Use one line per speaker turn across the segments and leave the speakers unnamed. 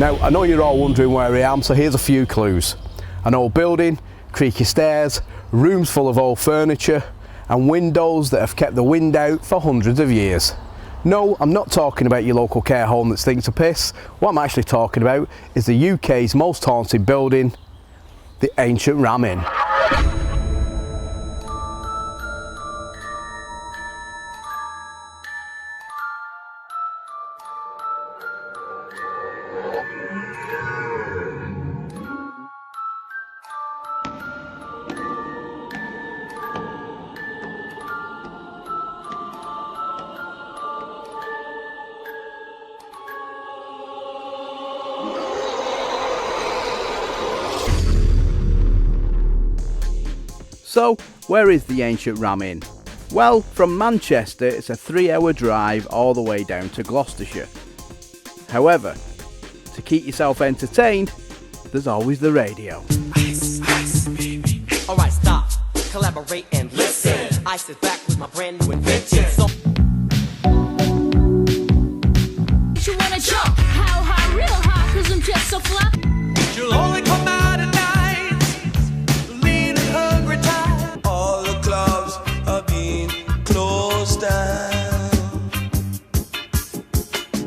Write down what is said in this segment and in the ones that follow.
Now, I know you're all wondering where I am, so here's a few clues. An old building, creaky stairs, rooms full of old furniture, and windows that have kept the wind out for hundreds of years. No, I'm not talking about your local care home that stinks of piss. What I'm actually talking about is the UK's most haunted building, the Ancient Ram Inn. So, where is the Ancient Ram Inn? Well, from Manchester it's a 3-hour drive all the way down to Gloucestershire. However, to keep yourself entertained, there's always the radio.
Ice, ice, baby. Alright, stop, collaborate and listen. I sit back with my brand new invention. So
you wanna jump? How high? Real high, cause I'm just so fly.
You'll only come out at night, lean and hungry time. All the clubs are being closed down.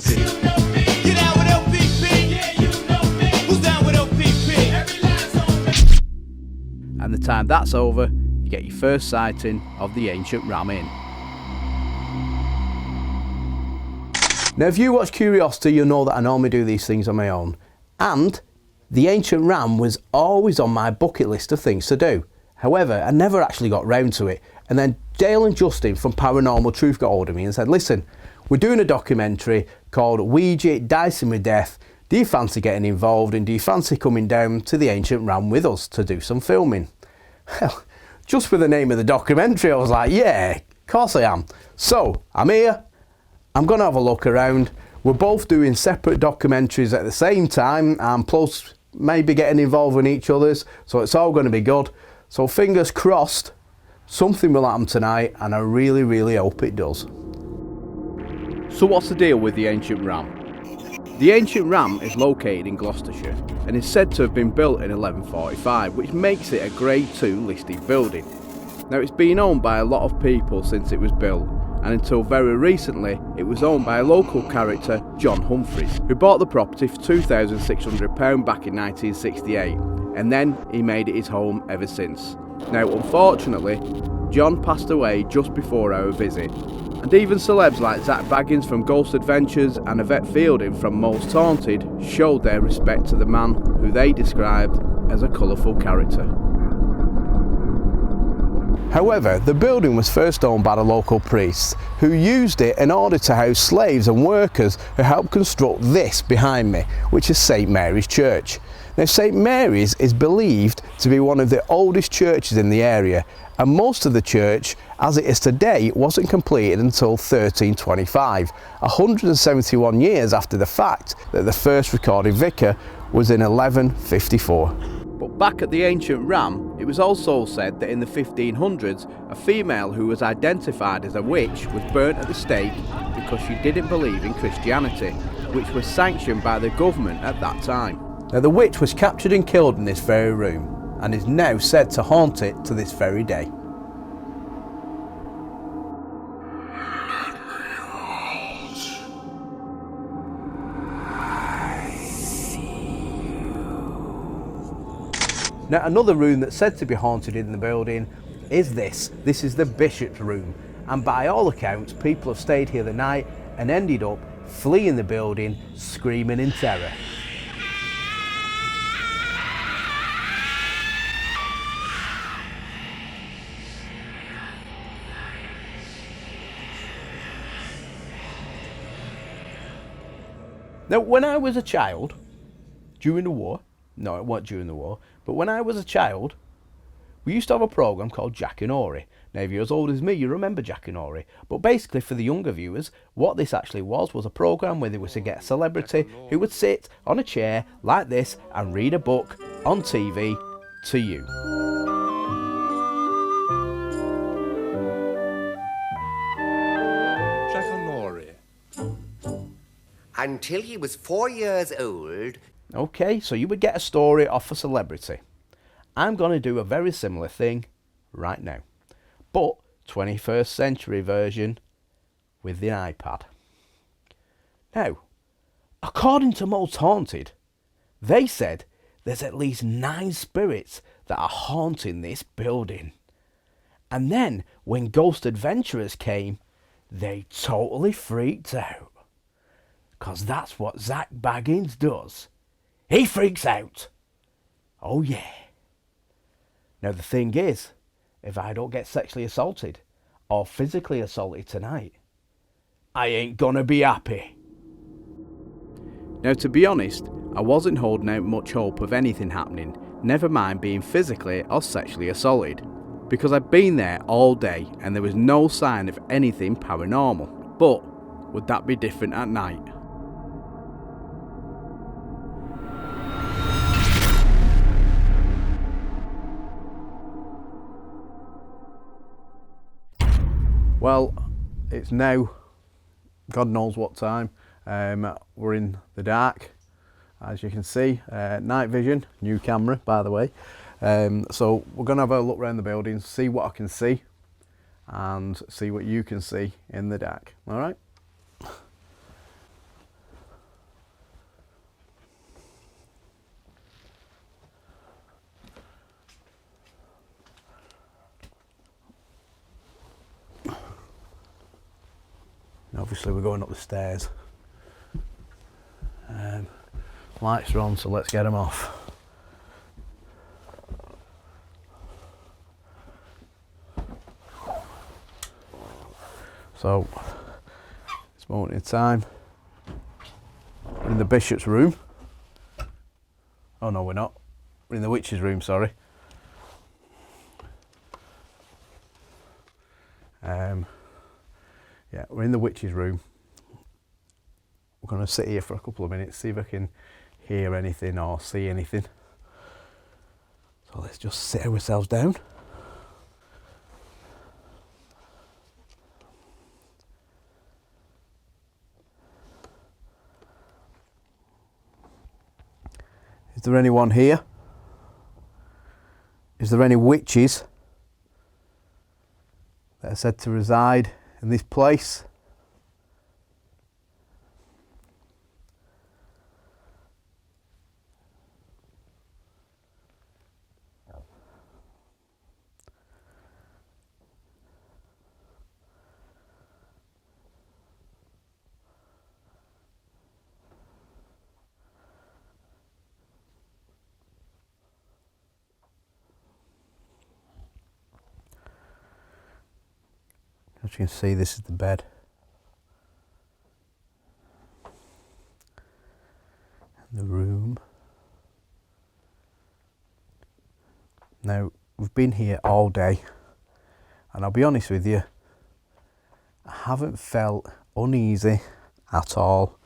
You know me.
Get out with LPP.
Yeah, you know me.
Who's down with LPP?
Every line's on me.
And the time that's over, you get your first sighting of the Ancient Ram Inn. Now, if you watch Curiosity, you'll know that I normally do these things on my own. And the Ancient Ram was always on my bucket list of things to do. However, I never actually got round to it. And then Dale and Justin from Paranormal Truth got hold of me and said, listen, we're doing a documentary called Ouija Dicing with Death. Do you fancy getting involved, and do you fancy coming down to the Ancient Ram with us to do some filming? Well, just with the name of the documentary, I was like, yeah, of course I am. So, I'm here. I'm going to have a look around. We're both doing separate documentaries at the same time, and plus maybe getting involved in each other's, so it's all going to be good. So fingers crossed, something will happen tonight, and I really, really hope it does. So what's the deal with the Ancient Ram? The Ancient Ram is located in Gloucestershire and is said to have been built in 1145, which makes it a Grade 2 listed building. Now, it's been owned by a lot of people since it was built, and until very recently it was owned by a local character, John Humphreys, who bought the property for £2,600 back in 1968, and then he made it his home ever since. Now, unfortunately, John passed away just before our visit, and even celebs like Zach Baggins from Ghost Adventures and Yvette Fielding from Most Haunted showed their respect to the man who they described as a colourful character. However, the building was first owned by the local priests, who used it in order to house slaves and workers who helped construct this behind me, which is St Mary's Church. Now, St Mary's is believed to be one of the oldest churches in the area, and most of the church, as it is today, wasn't completed until 1325, 171 years after the fact that the first recorded vicar was in 1154. But back at the Ancient Ram, it was also said that in the 1500s, a female who was identified as a witch was burnt at the stake because she didn't believe in Christianity, which was sanctioned by the government at that time. Now, the witch was captured and killed in this very room, and is now said to haunt it to this very day. Now, another room that's said to be haunted in the building is this. This is the Bishop's Room, and by all accounts, people have stayed here the night and ended up fleeing the building, screaming in terror. Now, when I was a child, during the war, no, it wasn't during the war, but when I was a child, we used to have a programme called Jack and Ori. Now, if you're as old as me, you remember Jack and Ori. But basically, for the younger viewers, what this actually was a programme where they were to get a celebrity who would sit on a chair like this and read a book on TV to you.
Jack and Ori.
Until he was 4 years old.
Okay, so you would get a story off a celebrity. I'm going to do a very similar thing right now, but 21st century version with the iPad. Now, according to Most Haunted, they said there's at least 9 spirits that are haunting this building. And then, when ghost adventurers came, they totally freaked out. 'Cause that's what Zach Baggins does. He freaks out. Oh yeah. Now the thing is, if I don't get sexually assaulted or physically assaulted tonight, I ain't gonna be happy. Now to be honest, I wasn't holding out much hope of anything happening, never mind being physically or sexually assaulted, because I'd been there all day and there was no sign of anything paranormal. But would that be different at night? Well, it's now God knows what time. We're in the dark, as you can see. Night vision, new camera by the way. So we're going to have a look around the building, see what I can see and see what you can see in the dark. All right? Obviously we're going up the stairs. Lights are on, so let's get them off. So, this moment in time, we're in the bishop's room. Oh no, we're not. We're in the witch's room, sorry. Yeah, we're in the witch's room. We're going to sit here for a couple of minutes, see if I can hear anything or see anything. So let's just sit ourselves down. Is there anyone here? Is there any witches that are said to reside in this place? As you can see, this is the bed. And the room. Now, we've been here all day, and I'll be honest with you, I haven't felt uneasy at all.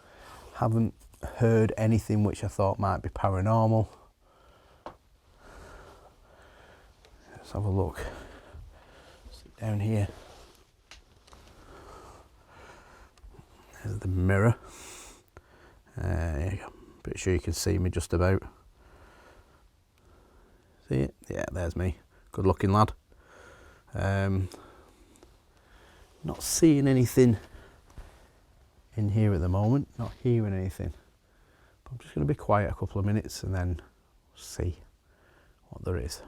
Haven't heard anything which I thought might be paranormal. Let's have a look. Sit down here. There's the mirror. I'm pretty sure you can see me just about. See it? Yeah, there's me. Good looking lad. Not seeing anything in here at the moment. Not hearing anything. But I'm just going to be quiet a couple of minutes and then see what there is.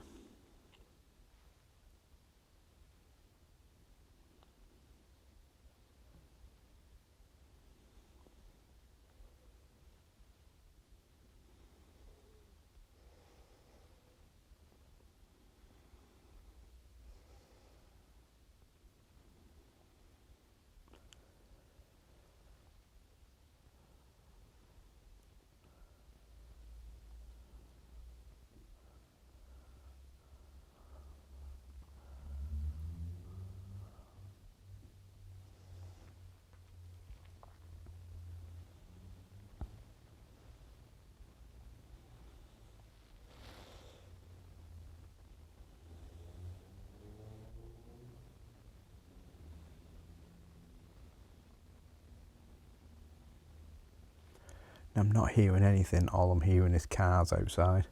I'm not hearing anything. All I'm hearing is cars outside.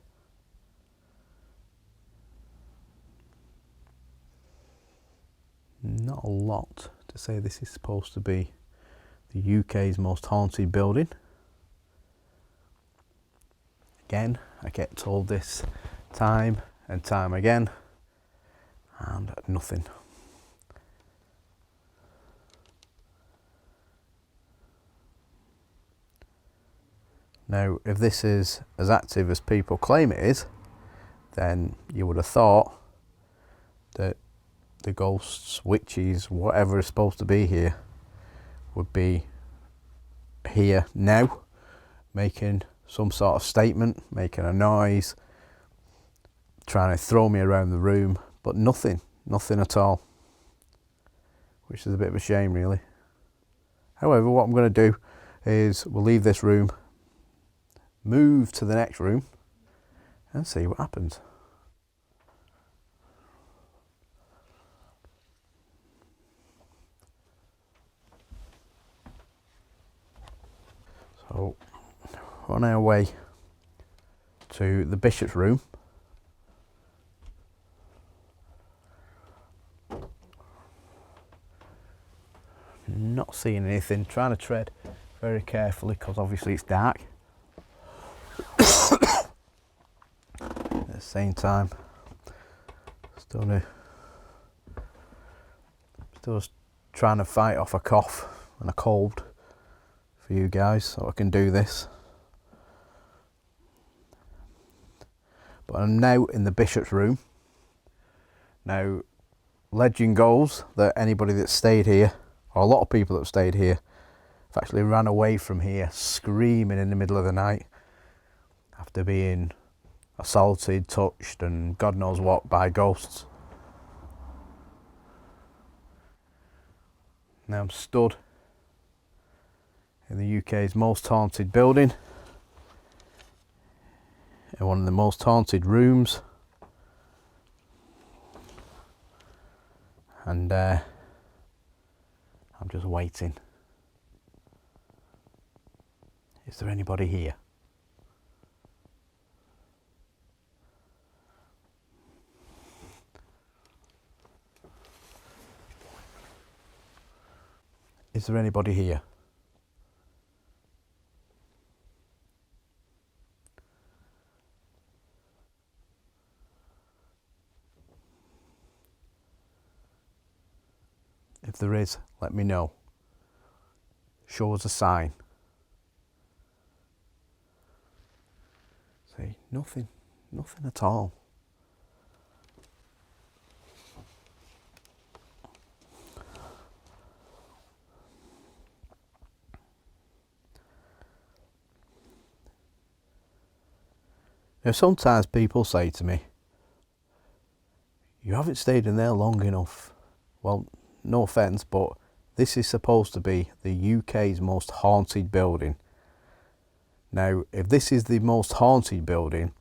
Not a lot to say this is supposed to be the UK's most haunted building. Again, I get told this time and time again, and nothing. Now, if this is as active as people claim it is, then you would have thought that the ghosts, witches, whatever is supposed to be here would be here now, making some sort of statement, making a noise, trying to throw me around the room, but nothing at all, which is a bit of a shame really. However, what I'm going to do is we'll leave this room, move to the next room and see what happens. So, on our way to the bishop's room. Not seeing anything, trying to tread very carefully because obviously it's dark. At the same time, still trying to fight off a cough and a cold for you guys so I can do this. But I'm now in the bishop's room. Now, legend goes that anybody that stayed here, or a lot of people that have stayed here, have actually ran away from here screaming in the middle of the night after being assaulted, touched and God knows what by ghosts. Now I'm stood in the UK's most haunted building, in one of the most haunted rooms, and I'm just waiting. Is there anybody here? Is there anybody here? If there is, let me know. Show us a sign. See, nothing at all. Now, sometimes people say to me, you haven't stayed in there long enough. Well, no offence, but this is supposed to be the UK's most haunted building. Now, if this is the most haunted building,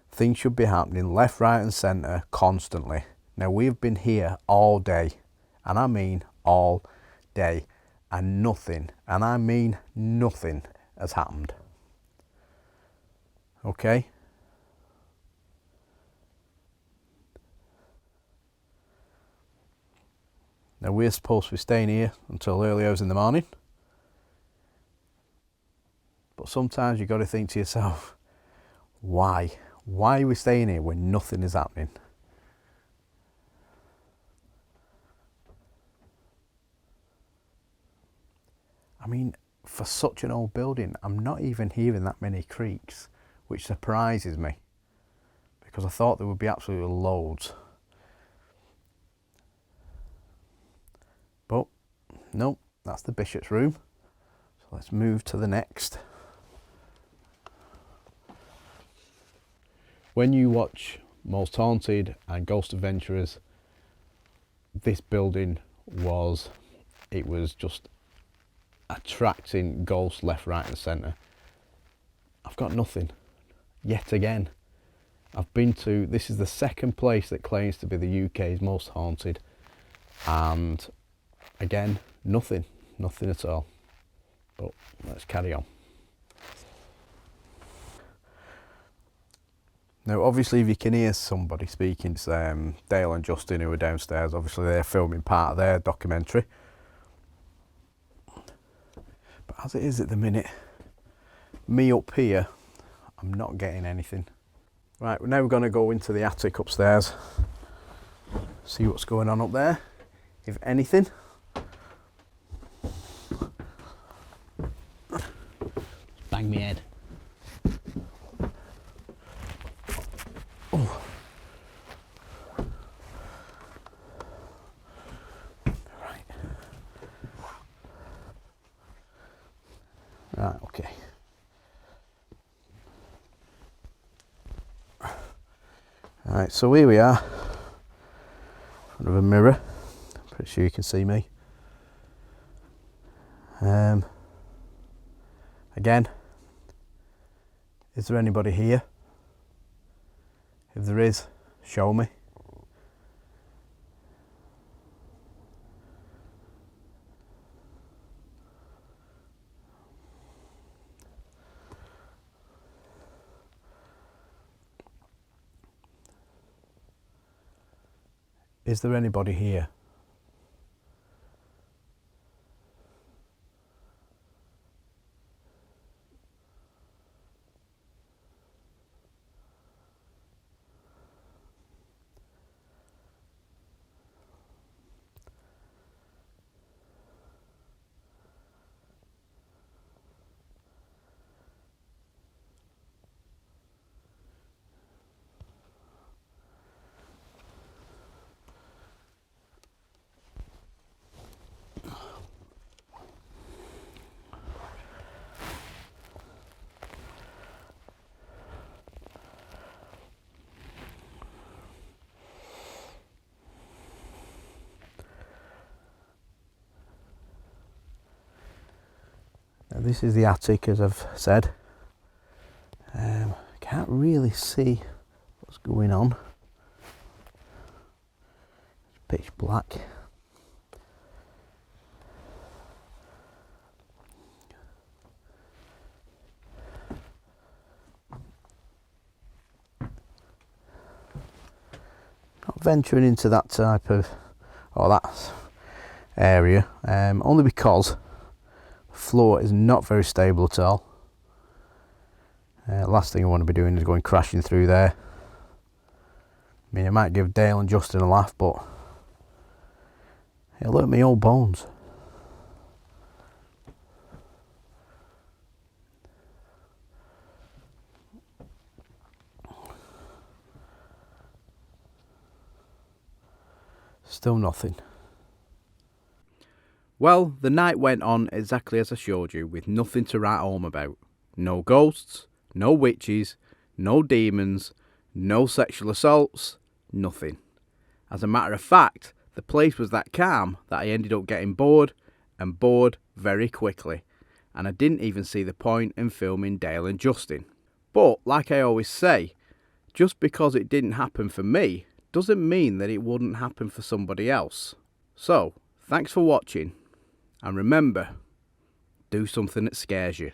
things should be happening left, right and centre constantly. Now, we've been here all day, and I mean all day, and nothing, and I mean nothing has happened. Okay? Now, we're supposed to be staying here until early hours in the morning. But sometimes you've got to think to yourself, why? Why are we staying here when nothing is happening? I mean, for such an old building, I'm not even hearing that many creaks, which surprises me, because I thought there would be absolutely loads. But no, that's the bishop's room. So let's move to the next. When you watch Most Haunted and Ghost Adventurers, this building was just attracting ghosts left, right and centre. I've got nothing yet again. This is the second place that claims to be the UK's most haunted, and again, nothing at all. But let's carry on. Now, obviously, if you can hear somebody speaking, it's Dale and Justin who are downstairs. Obviously, they're filming part of their documentary. But as it is at the minute, me up here, I'm not getting anything. Right, now we're going to go into the attic upstairs, see what's going on up there, if anything.
Bang me head.
Oh. Right, okay. Right, so here we are, in front of a mirror. Pretty sure you can see me. Again, is there anybody here? If there is, show me. Is there anybody here? Now this is the attic, as I've said. Can't really see what's going on. It's pitch black. Not venturing into that type of, or that area, only because the floor is not very stable at all. Last thing I want to be doing is going crashing through there. I mean, it might give Dale and Justin a laugh, but it'll hurt my old bones. Still nothing. Well, the night went on exactly as I showed you, with nothing to write home about. No ghosts, no witches, no demons, no sexual assaults, nothing. As a matter of fact, the place was that calm that I ended up getting bored, and bored very quickly. And I didn't even see the point in filming Dale and Justin. But, like I always say, just because it didn't happen for me, doesn't mean that it wouldn't happen for somebody else. So, thanks for watching, and remember, do something that scares you.